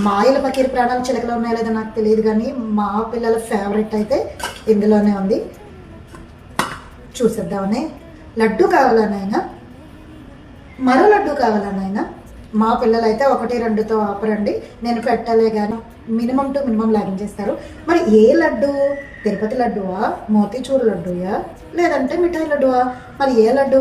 మాయల పకీర్ ప్రాణాలు చిలకలో ఉన్నాయో లేదో నాకు తెలియదు, కానీ మా పిల్లల ఫేవరెట్ అయితే ఇందులోనే ఉంది. చూసేద్దామని. లడ్డు కావాలా నాయనా? మరో లడ్డు కావాలా నాయనా? మా పిల్లలు అయితే 1-2తో ఆపరండి, నేను పెట్టలే కానీ మినిమం టు మినిమం లాగించేస్తారు. మరి ఏ లడ్డు? తిరుపతి లడ్డువా, మోతీచూర్ లడ్డుయా, లేదంటే మిఠాయి లడ్డువా? మరి ఏ లడ్డు?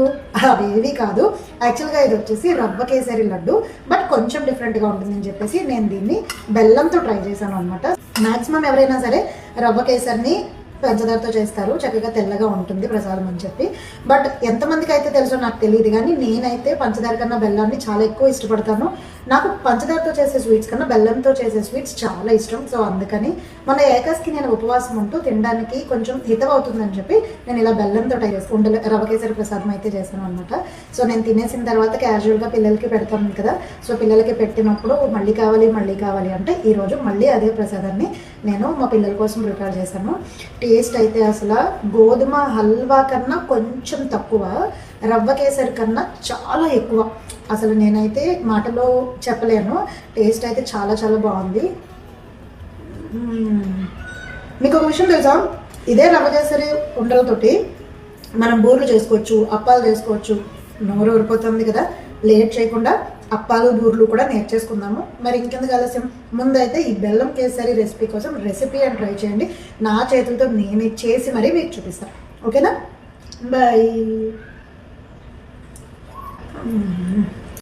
అవేవి కాదు. యాక్చువల్గా ఇది వచ్చేసి రవ్వ కేసరి లడ్డు, బట్ కొంచెం డిఫరెంట్గా ఉంటుందని చెప్పేసి నేను దీన్ని బెల్లంతో ట్రై చేశాను అనమాట. మ్యాక్సిమం ఎవరైనా సరే రవ్వ కేసరిని పంచదారతో చేస్తారు, చక్కగా తెల్లగా ఉంటుంది ప్రసాదం అని చెప్పి. బట్ ఎంతమందికి అయితే తెలుసో నాకు తెలియదు, కానీ నేనైతే పంచదార కన్నా బెల్లాన్ని చాలా ఎక్కువ ఇష్టపడతాను. నాకు పంచదారతో చేసే స్వీట్స్ కన్నా బెల్లంతో చేసే స్వీట్స్ చాలా ఇష్టం. సో అందుకని మన ఏకాస్కి నేను ఉపవాసం ఉంటూ తినడానికి కొంచెం హితమవుతుందని చెప్పి నేను ఇలా బెల్లంతో ట్రై చేస్తాను. ఉండలే రవ్వ కేసరి ప్రసాదం అయితే చేస్తాను అనమాట. సో నేను తినేసిన తర్వాత క్యాజువల్గా పిల్లలకి పెడతాను కదా, సో పిల్లలకి పెట్టినప్పుడు మళ్ళీ కావాలి అంటే ఈరోజు మళ్ళీ అదే ప్రసాదాన్ని నేను మా పిల్లల కోసం ప్రిపేర్ చేశాను. టేస్ట్ అయితే అసలు గోధుమ హల్వా కన్నా కొంచెం తక్కువ, రవ్వ కేసరి కన్నా చాలా ఎక్కువ. అసలు నేనైతే మాటలో చెప్పలేను, టేస్ట్ అయితే చాలా చాలా బాగుంది. మీకు ఒక విషయం తెలుసా? ఇదే రవ్వ కేసరి ఉండలతోటి మనం బూరెలు చేసుకోవచ్చు, అప్పాలు చేసుకోవచ్చు. నోరు ఊరిపోతుంది కదా, లేట్ చేయకుండా అప్పాలు బూర్లు కూడా నేర్చేసుకుందాము. మరి ఇంకెందుకు ఆలస్యం, ముందైతే ఈ బెల్లం కేసరి రెసిపీ కోసం రెసిపీ అని ట్రై చేయండి. నా చేతులతో నేనే చేసి మరీ మీకు చూపిస్తాను. ఓకేనా? బాయ్.